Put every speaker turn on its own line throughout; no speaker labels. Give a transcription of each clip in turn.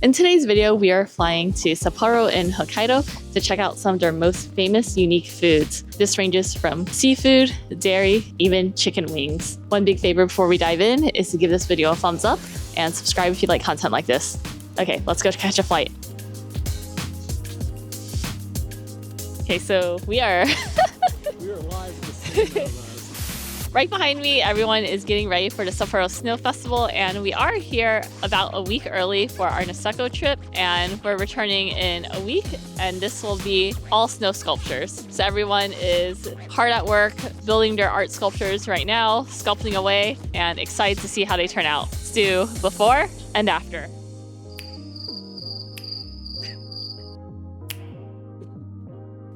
In today's video, we are flying to Sapporo in Hokkaido to check out some of their most famous unique foods. This ranges from seafood, dairy, even chicken wings. One big favor before we dive in is to give this video a thumbs up and subscribe if you like content like this. Okay, let's go catch a flight. Okay, so we are
live.
Right behind me, everyone is getting ready for the Sapporo Snow Festival, and we are here about a week early for our Niseko trip, and we're returning in a week, and this will be all snow sculptures. So everyone is hard at work building their art sculptures right now, sculpting away, and excited to see how they turn out. Let's do before and after.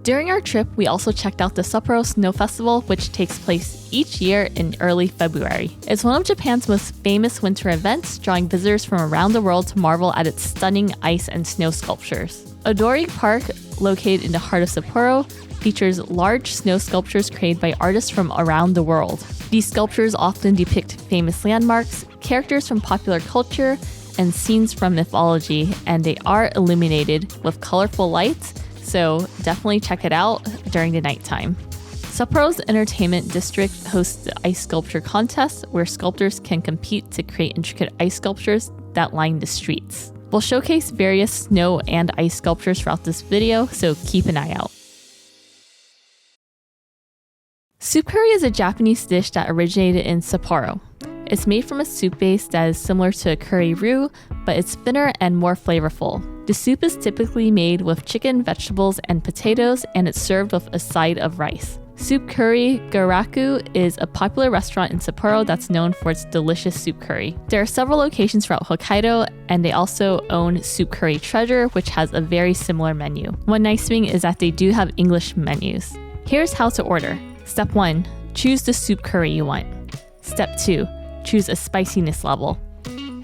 During our trip, we also checked out the Sapporo Snow Festival, which takes place each year in early February. It's one of Japan's most famous winter events, drawing visitors from around the world to marvel at its stunning ice and snow sculptures. Odori Park, located in the heart of Sapporo, features large snow sculptures created by artists from around the world. These sculptures often depict famous landmarks, characters from popular culture, and scenes from mythology, and they are illuminated with colorful lights, so definitely check it out during the nighttime. Sapporo's entertainment district hosts the ice sculpture contest, where sculptors can compete to create intricate ice sculptures that line the streets. We'll showcase various snow and ice sculptures throughout this video, so keep an eye out. Soup curry is a Japanese dish that originated in Sapporo. It's made from a soup base that is similar to a curry roux, but it's thinner and more flavorful. The soup is typically made with chicken, vegetables, and potatoes, and it's served with a side of rice. Soup Curry Garaku is a popular restaurant in Sapporo that's known for its delicious soup curry. There are several locations throughout Hokkaido, and they also own Soup Curry Treasure, which has a very similar menu. One nice thing is that they do have English menus. Here's how to order. Step 1. Choose the soup curry you want. Step 2. Choose a spiciness level.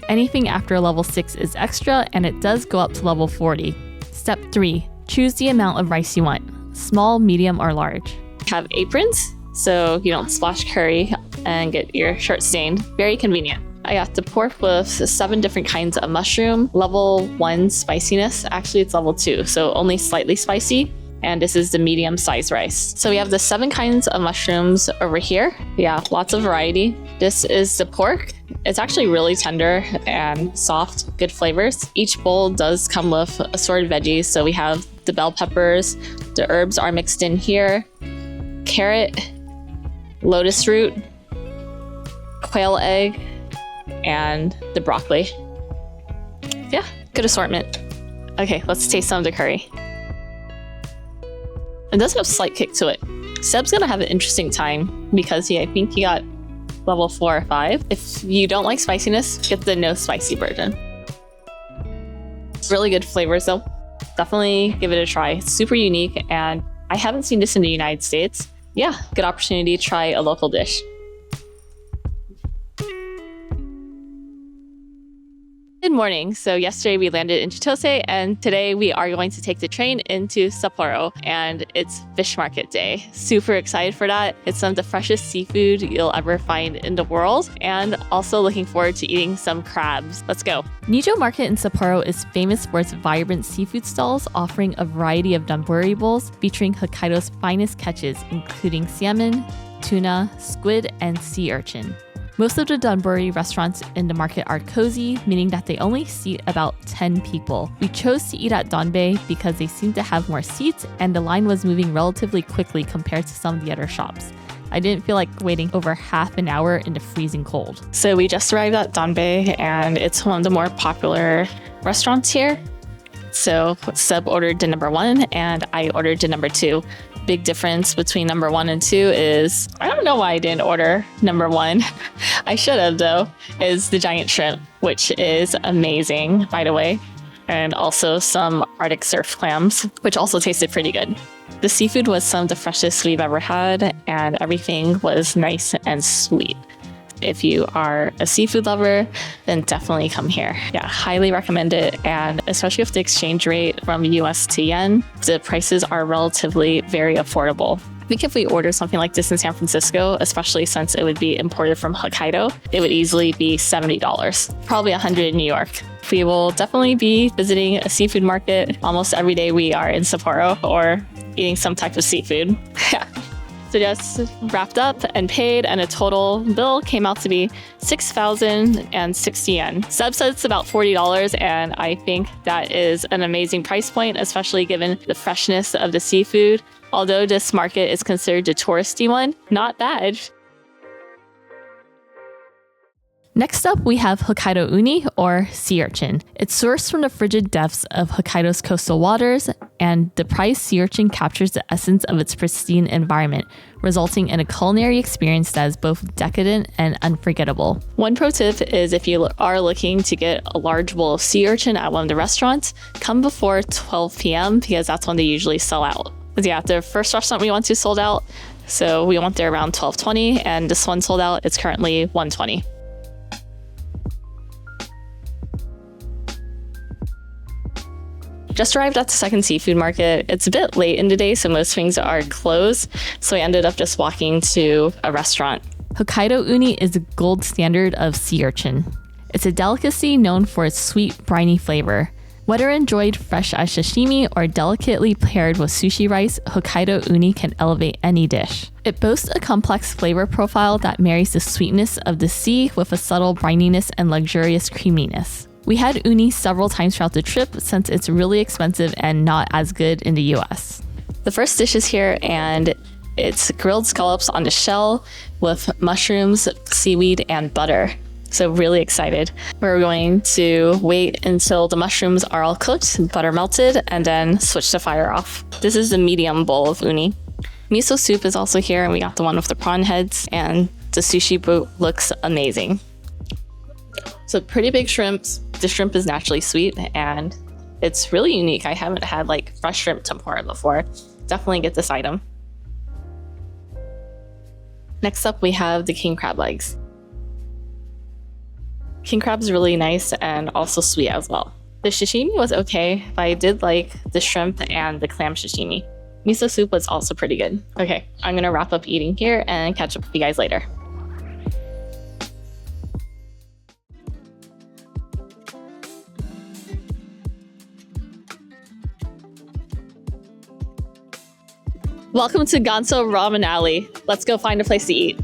Anything after level 6 is extra, and it does go up to level 40. Step 3. Choose the amount of rice you want. Small, medium, or large. Have aprons, so you don't splash curry and get your shirt stained. Very convenient. I got the pork with 7 different kinds of mushroom. Level 1 spiciness. Actually, it's level 2, so only slightly spicy. And this is the medium size rice. So we have the 7 kinds of mushrooms over here. Yeah, lots of variety. This is the pork. It's actually really tender and soft, good flavors. Each bowl does come with assorted veggies. So we have the bell peppers, the herbs are mixed in here, carrot, lotus root, quail egg, and the broccoli. Yeah, good assortment. Okay, let's taste some of the curry. It does have a slight kick to it. Seb's gonna have an interesting time because I think he got level 4 or 5. If you don't like spiciness, get the no spicy version. Really good flavors though. Definitely give it a try. It's super unique, and I haven't seen this in the United States. Yeah, good opportunity to try a local dish. Good morning. So yesterday we landed in Chitose, and today we are going to take the train into Sapporo, and it's fish market day. Super excited for that. It's some of the freshest seafood you'll ever find in the world, and also looking forward to eating some crabs. Let's go. Nijo Market in Sapporo is famous for its vibrant seafood stalls, offering a variety of Donburi bowls featuring Hokkaido's finest catches, including salmon, tuna, squid, and sea urchin. Most of the Donburi restaurants in the market are cozy, meaning that they only seat about 10 people. We chose to eat at Donbei because they seemed to have more seats, and the line was moving relatively quickly compared to some of the other shops. I didn't feel like waiting over half an hour in the freezing cold. So we just arrived at Donbei, and it's one of the more popular restaurants here. So Seb ordered the number 1, and I ordered the number 2. Big difference between number 1 and 2 is, I don't know why I didn't order number 1. I should have though, is the giant shrimp, which is amazing, by the way. And also some Arctic surf clams, which also tasted pretty good. The seafood was some of the freshest we've ever had, and everything was nice and sweet. If you are a seafood lover, then definitely come here. Yeah, highly recommend it. And especially with the exchange rate from US to yen, the prices are relatively very affordable. I think if we order something like this in San Francisco, especially since it would be imported from Hokkaido, it would easily be $70, probably $100 in New York. We will definitely be visiting a seafood market almost every day we are in Sapporo or eating some type of seafood. Yeah. So just wrapped up and paid, and a total bill came out to be 6,060 yen. Seb said it's about $40, and I think that is an amazing price point, especially given the freshness of the seafood. Although this market is considered a touristy one, not bad. Next up, we have Hokkaido Uni, or sea urchin. It's sourced from the frigid depths of Hokkaido's coastal waters, and the prized sea urchin captures the essence of its pristine environment, resulting in a culinary experience that is both decadent and unforgettable. One pro tip is if you are looking to get a large bowl of sea urchin at one of the restaurants, come before 12 p.m. because that's when they usually sell out. But yeah, the first restaurant we went to sold out, so we went there around 12:20, and this one sold out. It's currently 1:20. Just arrived at the second seafood market. It's a bit late in the day, so most things are closed. So I ended up just walking to a restaurant. Hokkaido Uni is the gold standard of sea urchin. It's a delicacy known for its sweet, briny flavor. Whether enjoyed fresh as sashimi or delicately paired with sushi rice, Hokkaido Uni can elevate any dish. It boasts a complex flavor profile that marries the sweetness of the sea with a subtle brininess and luxurious creaminess. We had uni several times throughout the trip since it's really expensive and not as good in the US. The first dish is here, and it's grilled scallops on the shell with mushrooms, seaweed, and butter. So really excited. We're going to wait until the mushrooms are all cooked, butter melted, and then switch the fire off. This is the medium bowl of uni. Miso soup is also here, and we got the one with the prawn heads, and the sushi boat looks amazing. So pretty big shrimps. The shrimp is naturally sweet, and it's really unique. I haven't had like fresh shrimp tempura before. Definitely get this item. Next up, we have the king crab legs. King crab is really nice and also sweet as well. The sashimi was okay, but I did like the shrimp and the clam sashimi. Miso soup was also pretty good. Okay, I'm gonna wrap up eating here and catch up with you guys later. Welcome to Ganso Ramen Alley. Let's go find a place to eat.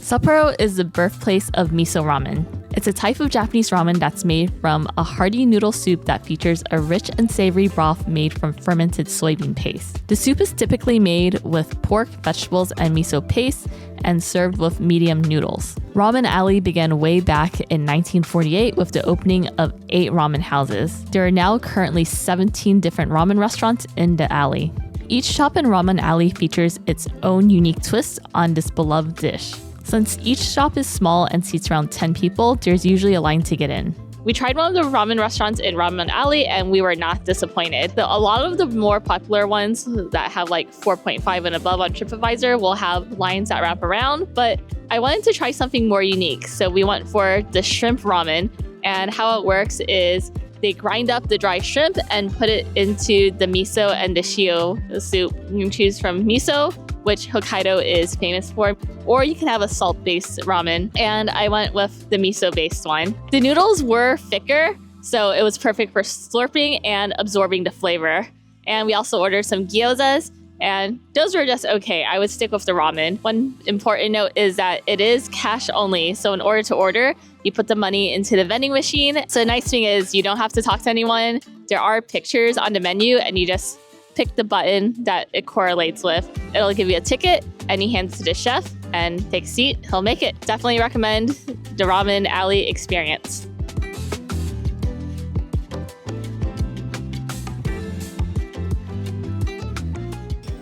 Sapporo is the birthplace of miso ramen. It's a type of Japanese ramen that's made from a hearty noodle soup that features a rich and savory broth made from fermented soybean paste. The soup is typically made with pork, vegetables, and miso paste and served with medium noodles. Ramen Alley began way back in 1948 with the opening of 8 ramen houses. There are now currently 17 different ramen restaurants in the alley. Each shop in Ramen Alley features its own unique twist on this beloved dish. Since each shop is small and seats around 10 people, there's usually a line to get in. We tried one of the ramen restaurants in Ramen Alley, and we were not disappointed. A lot of the more popular ones that have like 4.5 and above on TripAdvisor will have lines that wrap around, but I wanted to try something more unique. So we went for the shrimp ramen, and how it works is they grind up the dry shrimp and put it into the miso and the shio soup. You can choose from miso, which Hokkaido is famous for, or you can have a salt-based ramen, and I went with the miso-based one. The noodles were thicker, so it was perfect for slurping and absorbing the flavor. And we also ordered some gyozas, and those were just okay. I would stick with the ramen. One important note is that it is cash only, so in order to order, you put the money into the vending machine. So the nice thing is you don't have to talk to anyone. There are pictures on the menu, and you just pick the button that it correlates with. It'll give you a ticket, and you hand it to the chef and take a seat. He'll make it. Definitely recommend the Ramen Alley experience.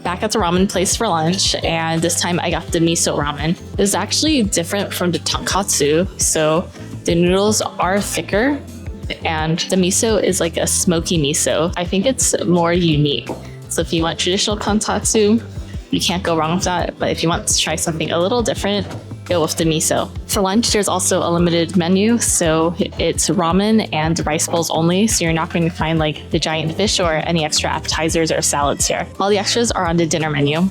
Back at the ramen place for lunch, and this time I got the miso ramen. It's actually different from the tonkatsu, so the noodles are thicker, and the miso is like a smoky miso. I think it's more unique. So if you want traditional tonkatsu, you can't go wrong with that. But if you want to try something a little different, go with the miso. For lunch, there's also a limited menu. So it's ramen and rice bowls only. So you're not going to find like the giant fish or any extra appetizers or salads here. All the extras are on the dinner menu.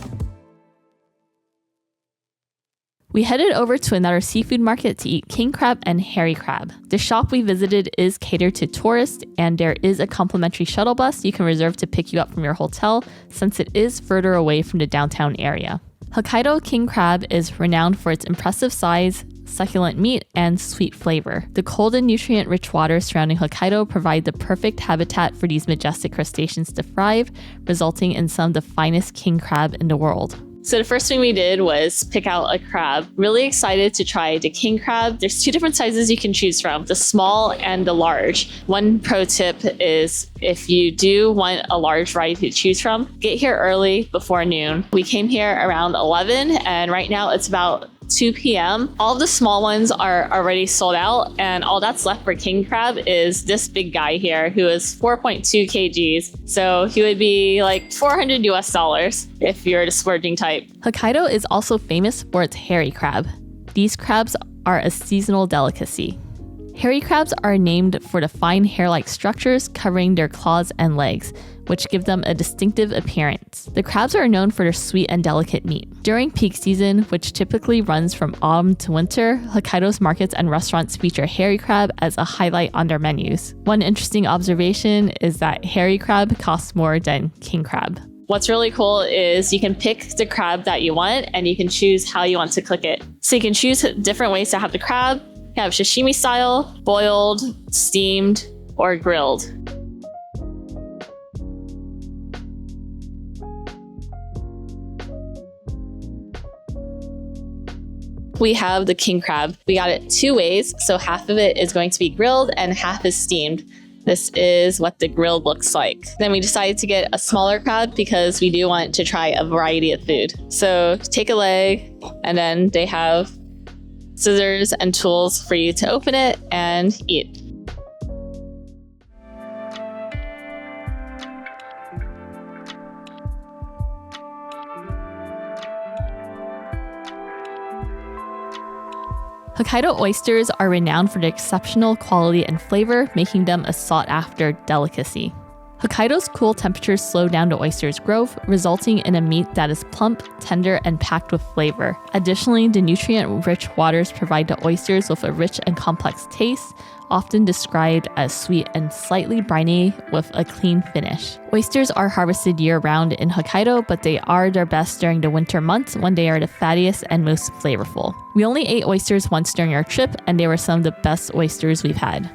We headed over to another seafood market to eat king crab and hairy crab. The shop we visited is catered to tourists, and there is a complimentary shuttle bus you can reserve to pick you up from your hotel since it is further away from the downtown area. Hokkaido king crab is renowned for its impressive size, succulent meat, and sweet flavor. The cold and nutrient-rich waters surrounding Hokkaido provide the perfect habitat for these majestic crustaceans to thrive, resulting in some of the finest king crab in the world. So the first thing we did was pick out a crab. Really excited to try the king crab. There's two different sizes you can choose from, the small and the large. One pro tip is if you do want a large variety to choose from, get here early before noon. We came here around 11 and right now it's about 2 p.m. All of the small ones are already sold out, and all that's left for king crab is this big guy here who is 4.2 kgs. So he would be like $400 US if you're the splurging type. Hokkaido is also famous for its hairy crab. These crabs are a seasonal delicacy. Hairy crabs are named for the fine hair-like structures covering their claws and legs, which give them a distinctive appearance. The crabs are known for their sweet and delicate meat. During peak season, which typically runs from autumn to winter, Hokkaido's markets and restaurants feature hairy crab as a highlight on their menus. One interesting observation is that hairy crab costs more than king crab. What's really cool is you can pick the crab that you want and you can choose how you want to cook it. So you can choose different ways to have the crab. You can have sashimi style, boiled, steamed, or grilled. We have the king crab. We got it two ways, so half of it is going to be grilled and half is steamed. This is what the grilled looks like. Then we decided to get a smaller crab because we do want to try a variety of food. So take a leg, and then they have scissors and tools for you to open it and eat. Hokkaido oysters are renowned for their exceptional quality and flavor, making them a sought-after delicacy. Hokkaido's cool temperatures slow down the oyster's growth, resulting in a meat that is plump, tender, and packed with flavor. Additionally, the nutrient-rich waters provide the oysters with a rich and complex taste, often described as sweet and slightly briny with a clean finish. Oysters are harvested year-round in Hokkaido, but they are their best during the winter months when they are the fattiest and most flavorful. We only ate oysters once during our trip, and they were some of the best oysters we've had.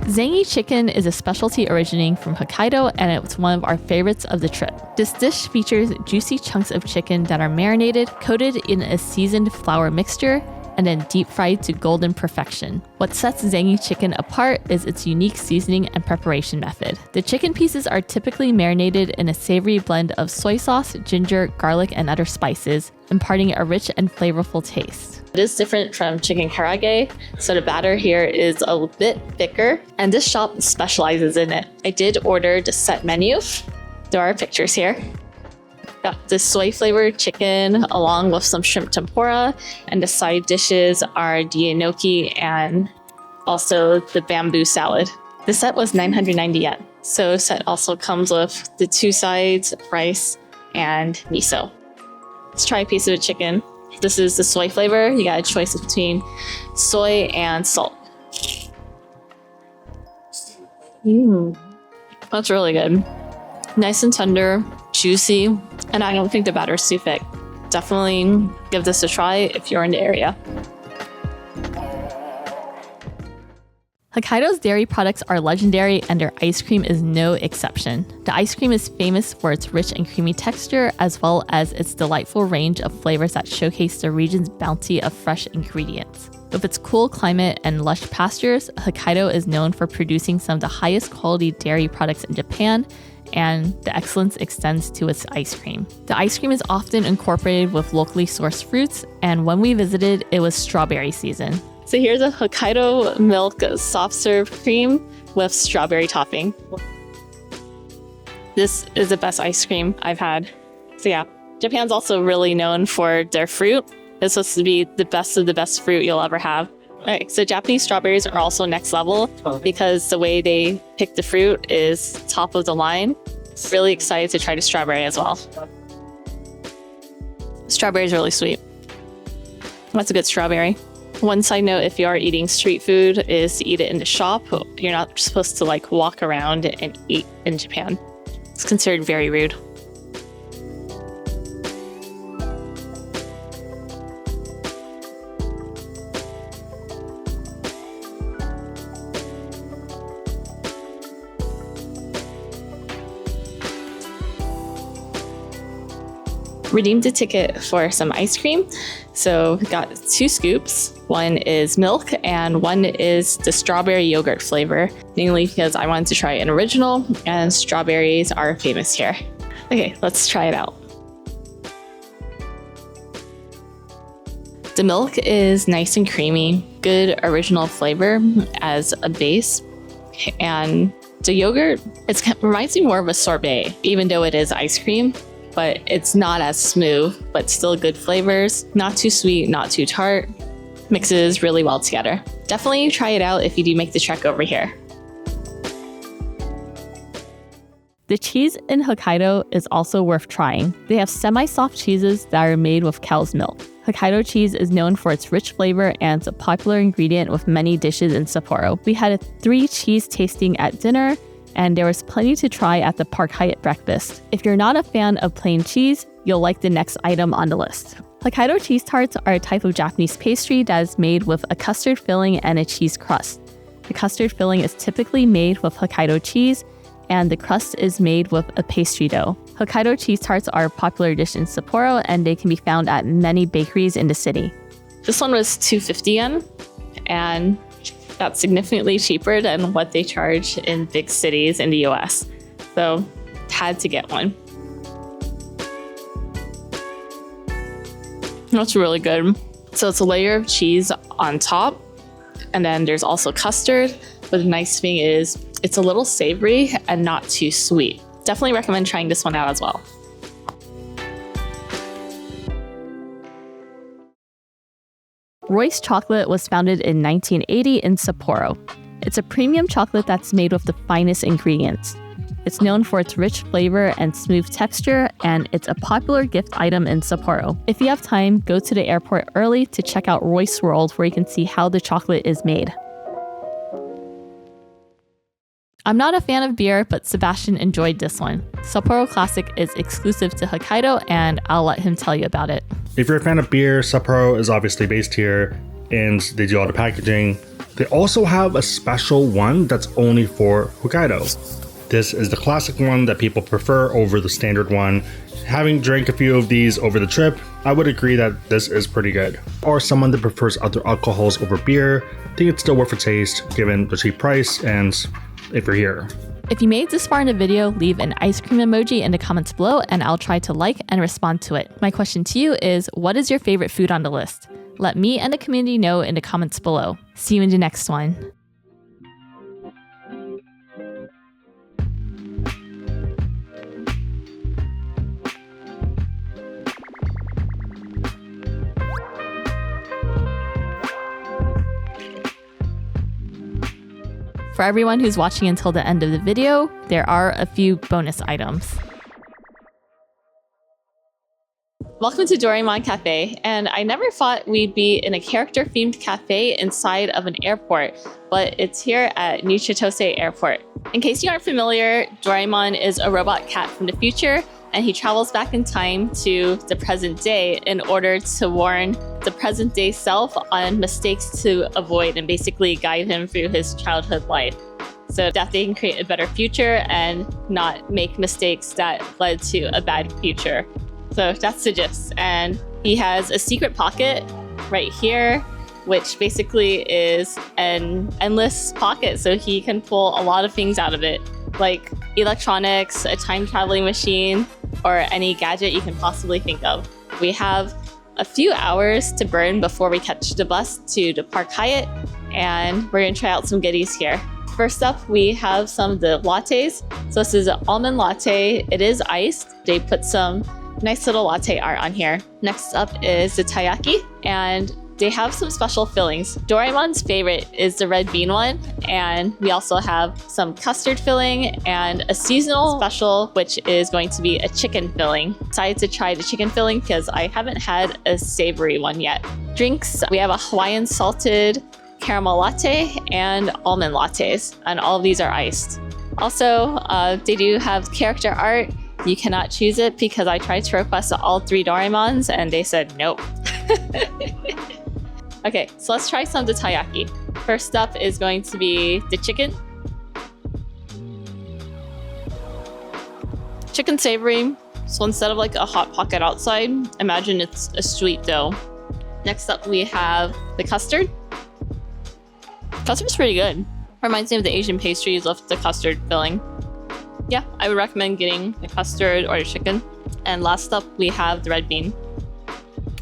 Zangi Chicken is a specialty originating from Hokkaido, and it's one of our favorites of the trip. This dish features juicy chunks of chicken that are marinated, coated in a seasoned flour mixture, and then deep fried to golden perfection. What sets Zangi Chicken apart is its unique seasoning and preparation method. The chicken pieces are typically marinated in a savory blend of soy sauce, ginger, garlic, and other spices, imparting a rich and flavorful taste. It is different from chicken karaage, so the batter here is a bit thicker, and this shop specializes in it. I did order the set menu. There are pictures here. Got the soy flavored chicken along with some shrimp tempura, and the side dishes are the gnocchi and also the bamboo salad. The set was 990 yen. So the set also comes with the two sides, rice, and miso. Let's try a piece of the chicken. This is the soy flavor. You got a choice between soy and salt. That's really good. Nice and tender, juicy, and I don't think the batter is too thick. Definitely give this a try if you're in the area. Hokkaido's dairy products are legendary, and their ice cream is no exception. The ice cream is famous for its rich and creamy texture, as well as its delightful range of flavors that showcase the region's bounty of fresh ingredients. With its cool climate and lush pastures, Hokkaido is known for producing some of the highest quality dairy products in Japan, and the excellence extends to its ice cream. The ice cream is often incorporated with locally sourced fruits, and when we visited, it was strawberry season. So here's a Hokkaido milk soft serve cream with strawberry topping. This is the best ice cream I've had. So yeah, Japan's also really known for their fruit. It's supposed to be the best of the best fruit you'll ever have. Okay, so Japanese strawberries are also next level because the way they pick the fruit is top of the line. Really excited to try the strawberry as well. Strawberry is really sweet. That's a good strawberry. One side note, if you are eating street food, is to eat it in the shop. You're not supposed to like walk around and eat in Japan. It's considered very rude. Redeemed a ticket for some ice cream. So got 2 scoops. One is milk and one is the strawberry yogurt flavor, mainly because I wanted to try an original and strawberries are famous here. Okay, let's try it out. The milk is nice and creamy, good original flavor as a base. And the yogurt, it reminds me more of a sorbet, even though it is ice cream. But it's not as smooth, but still good flavors. Not too sweet, not too tart. Mixes really well together. Definitely try it out if you do make the trek over here. The cheese in Hokkaido is also worth trying. They have semi-soft cheeses that are made with cow's milk. Hokkaido cheese is known for its rich flavor and it's a popular ingredient with many dishes in Sapporo. We had a 3 cheese tasting at dinner, and there was plenty to try at the Park Hyatt breakfast. If you're not a fan of plain cheese, you'll like the next item on the list. Hokkaido cheese tarts are a type of Japanese pastry that is made with a custard filling and a cheese crust. The custard filling is typically made with Hokkaido cheese, and the crust is made with a pastry dough. Hokkaido cheese tarts are a popular dish in Sapporo, and they can be found at many bakeries in the city. This one was 250 yen, and that's significantly cheaper than what they charge in big cities in the US. So, had to get one. That's really good. So it's a layer of cheese on top, and then there's also custard. But the nice thing is it's a little savory and not too sweet. Definitely recommend trying this one out as well. Royce Chocolate was founded in 1980 in Sapporo. It's a premium chocolate that's made with the finest ingredients. It's known for its rich flavor and smooth texture, and it's a popular gift item in Sapporo. If you have time, go to the airport early to check out Royce World, where you can see how the chocolate is made. I'm not a fan of beer, but Sebastian enjoyed this one. Sapporo Classic is exclusive to Hokkaido, and I'll let him tell you about it.
If you're a fan of beer, Sapporo is obviously based here, and they do all the packaging. They also have a special one that's only for Hokkaido. This is the classic one that people prefer over the standard one. Having drank a few of these over the trip, I would agree that this is pretty good. Or someone that prefers other alcohols over beer, I think it's still worth a taste given the cheap price and if you're here.
If you made this far in the video, leave an ice cream emoji in the comments below and I'll try to like and respond to it. My question to you is, what is your favorite food on the list? Let me and the community know in the comments below. See you in the next one. For everyone who's watching until the end of the video, there are a few bonus items. Welcome to Doraemon Cafe, and I never thought we'd be in a character-themed cafe inside of an airport, but it's here at New Chitose Airport. In case you aren't familiar, Doraemon is a robot cat from the future, and he travels back in time to the present day in order to warn the present day self on mistakes to avoid and basically guide him through his childhood life so that they can create a better future and not make mistakes that led to a bad future. So that's the gist. And he has a secret pocket right here, which basically is an endless pocket, so he can pull a lot of things out of it, like electronics, a time traveling machine, or any gadget you can possibly think of. We have a few hours to burn before we catch the bus to the Park Hyatt, and we're gonna try out some goodies here. First up, we have some of the lattes. So this is an almond latte. It is iced. They put some nice little latte art on here. Next up is the taiyaki, and They have some special fillings. Doraemon's favorite is the red bean one, and we also have some custard filling and a seasonal special, which is going to be a chicken filling. Decided to try the chicken filling because I haven't had a savory one yet. Drinks, we have a Hawaiian salted caramel latte and almond lattes, and all of these are iced. Also, they do have character art. You cannot choose it because I tried to request all 3 Doraemons and they said nope. Okay, so let's try some of the taiyaki. First up is going to be the chicken. Chicken savory. So instead of like a hot pocket outside, imagine it's a sweet dough. Next up, we have the custard. Custard's pretty good. Reminds me of the Asian pastries with the custard filling. Yeah, I would recommend getting the custard or the chicken. And last up, we have the red bean.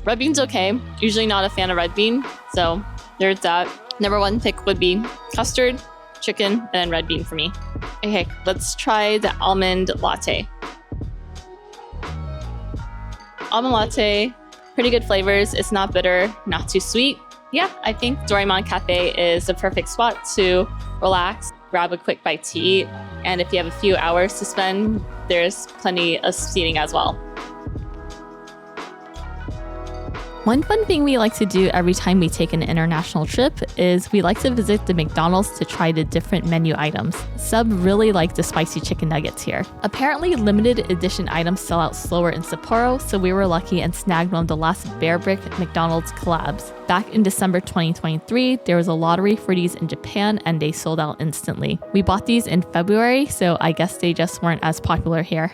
Red bean's okay. Usually not a fan of red bean, so there's that. Number 1 pick would be custard, chicken, and then red bean for me. Okay, let's try the almond latte. Almond latte, pretty good flavors. It's not bitter, not too sweet. Yeah, I think Doraemon Cafe is the perfect spot to relax, grab a quick bite to eat, and if you have a few hours to spend, there's plenty of seating as well. One fun thing we like to do every time we take an international trip is we like to visit the McDonald's to try the different menu items. Sub really liked the spicy chicken nuggets here. Apparently, limited edition items sell out slower in Sapporo, so we were lucky and snagged one of the last Bear Brick McDonald's collabs. Back in December 2023, there was a lottery for these in Japan and they sold out instantly. We bought these in February, so I guess they just weren't as popular here.